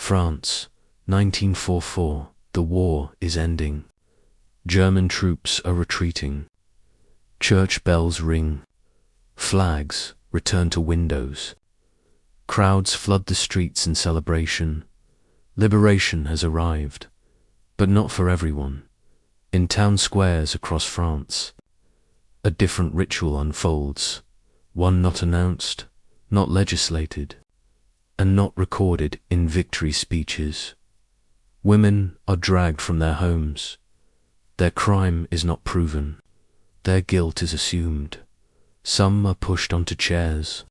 France, 1944. The war is ending. German troops are retreating. Church bells ring. Flags return to windows. Crowds flood the streets in celebration. Liberation has arrived, but not for everyone. In town squares across France, a different ritual unfolds, one not announced, not legislated, and not recorded in victory speeches. Women are dragged from their homes. Their crime is not proven. Their guilt is assumed. Some are pushed onto chairs.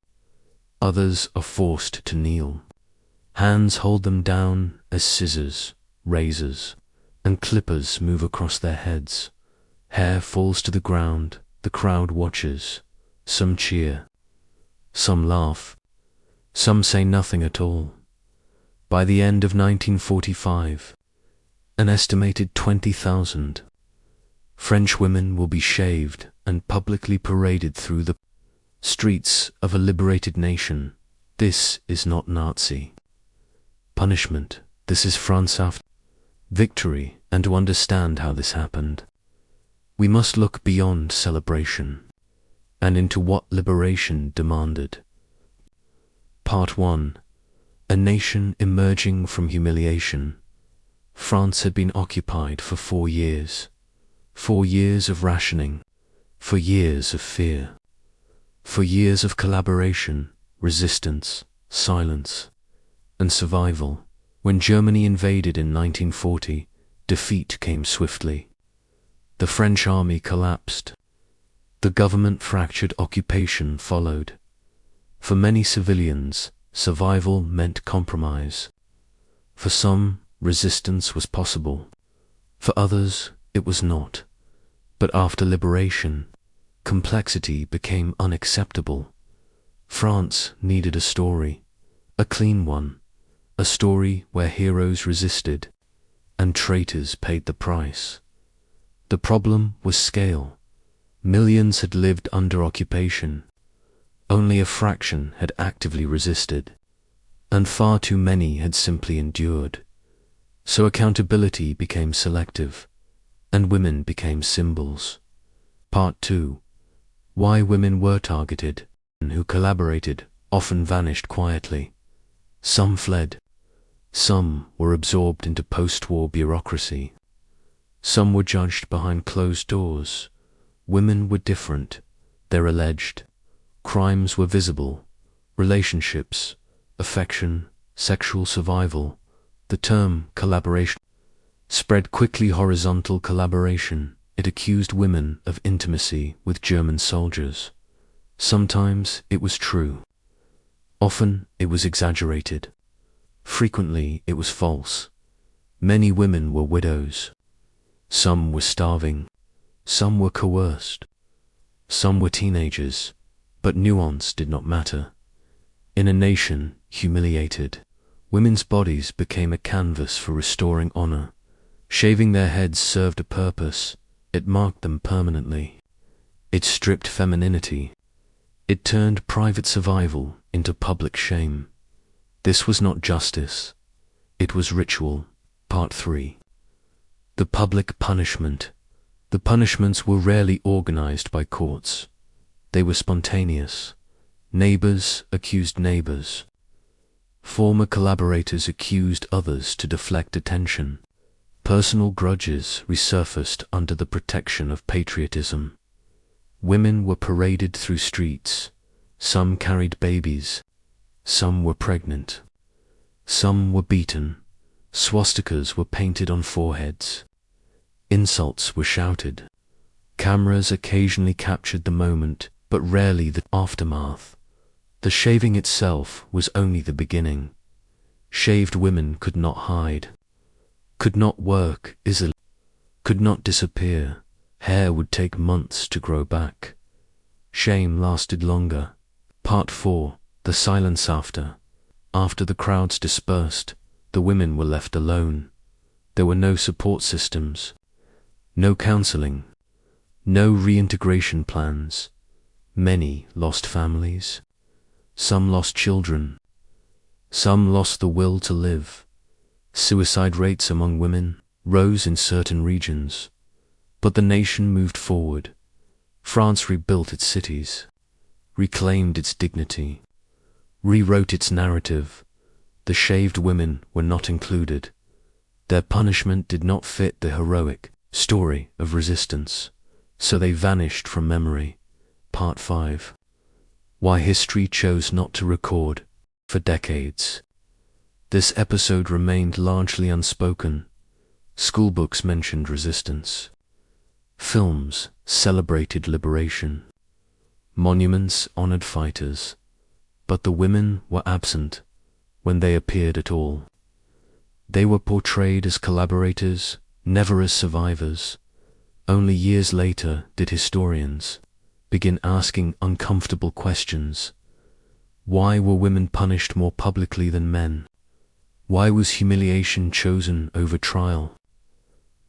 Others are forced to kneel. Hands hold them down as scissors, razors, and clippers move across their heads. Hair falls to the ground. The crowd watches. Some cheer. Some laugh. Some say nothing at all. By the end of 1945, an estimated 20,000 French women will be shaved and publicly paraded through the streets of a liberated nation. This is not Nazi punishment. This is France after victory, and to understand how this happened, we must look beyond celebration and into what liberation demanded. Part 1. A nation emerging from humiliation. France had been occupied for 4 years. 4 years of rationing. For years of fear. For years of collaboration, resistance, silence, and survival. When Germany invaded in 1940, defeat came swiftly. The French army collapsed. The government fractured. Occupation followed. For many civilians, survival meant compromise. For some, resistance was possible. For others, it was not. But after liberation, complexity became unacceptable. France needed a story, a clean one, a story where heroes resisted and traitors paid the price. The problem was scale. Millions had lived under occupation. Only a fraction had actively resisted, and far too many had simply endured. So accountability became selective, and women became symbols. Part 2. Why women were targeted. Who collaborated often vanished quietly. Some fled. Some were absorbed into post-war bureaucracy. Some were judged behind closed doors. Women were different. Their alleged crimes were visible. Relationships, affection, sexual survival. The term collaboration spread quickly. Horizontal collaboration. It accused women of intimacy with German soldiers. Sometimes it was true. Often it was exaggerated. Frequently it was false. Many women were widows. Some were starving. Some were coerced. Some were teenagers. But nuance did not matter. In a nation humiliated, women's bodies became a canvas for restoring honor. Shaving their heads served a purpose. It marked them permanently. It stripped femininity. It turned private survival into public shame. This was not justice. It was ritual. Part 3. The public punishment. The punishments were rarely organized by courts. They were spontaneous. Neighbors accused neighbors. Former collaborators accused others to deflect attention. Personal grudges resurfaced under the protection of patriotism. Women were paraded through streets. Some carried babies. Some were pregnant. Some were beaten. Swastikas were painted on foreheads. Insults were shouted. Cameras occasionally captured the moment, but rarely the aftermath. The shaving itself was only the beginning. Shaved women could not hide, could not work easily, could not disappear. Hair would take months to grow back. Shame lasted longer. Part 4. The silence after. After the crowds dispersed, the women were left alone. There were no support systems, no counseling, no reintegration plans. Many lost families. Some lost children. Some lost the will to live. Suicide rates among women rose in certain regions, but the nation moved forward. France rebuilt its cities, reclaimed its dignity, rewrote its narrative. The shaved women were not included. Their punishment did not fit the heroic story of resistance, so they vanished from memory. Part 5. Why history chose not to record. For decades, this episode remained largely unspoken. Schoolbooks mentioned resistance. Films celebrated liberation. Monuments honored fighters. But the women were absent when they appeared at all. They were portrayed as collaborators, never as survivors. Only years later did historians begin asking uncomfortable questions. Why were women punished more publicly than men? Why was humiliation chosen over trial?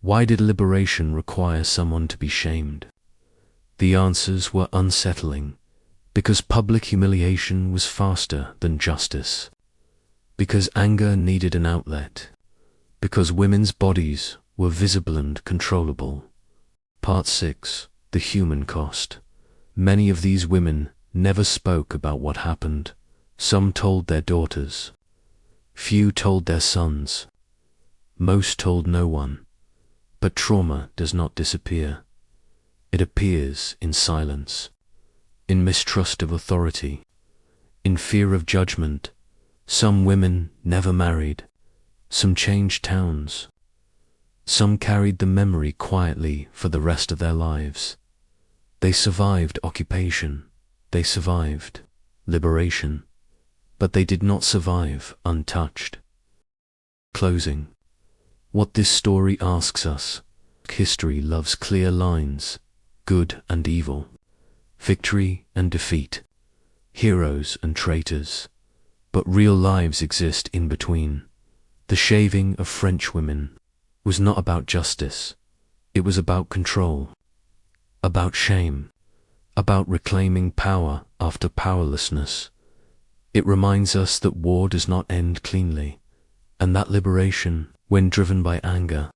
Why did liberation require someone to be shamed? The answers were unsettling, because public humiliation was faster than justice, because anger needed an outlet, because women's bodies were visible and controllable. Part 6. The human cost. Many of these women never spoke about what happened. Some told their daughters. Few told their sons. Most told no one. But trauma does not disappear. It appears in silence, in mistrust of authority, in fear of judgment. Some women never married. Some changed towns. Some carried the memory quietly for the rest of their lives. They survived occupation. They survived liberation. But they did not survive untouched. Closing. What this story asks us: history loves clear lines, good and evil, victory and defeat, heroes and traitors. But real lives exist in between. The shaving of French women was not about justice. It was about control, about shame, about reclaiming power after powerlessness. It reminds us that war does not end cleanly, and that liberation, when driven by anger,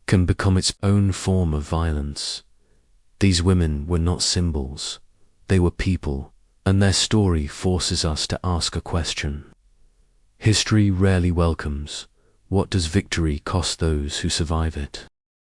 can become its own form of violence. These women were not symbols. They were people, and their story forces us to ask a question. History rarely welcomes. What does victory cost those who survive it?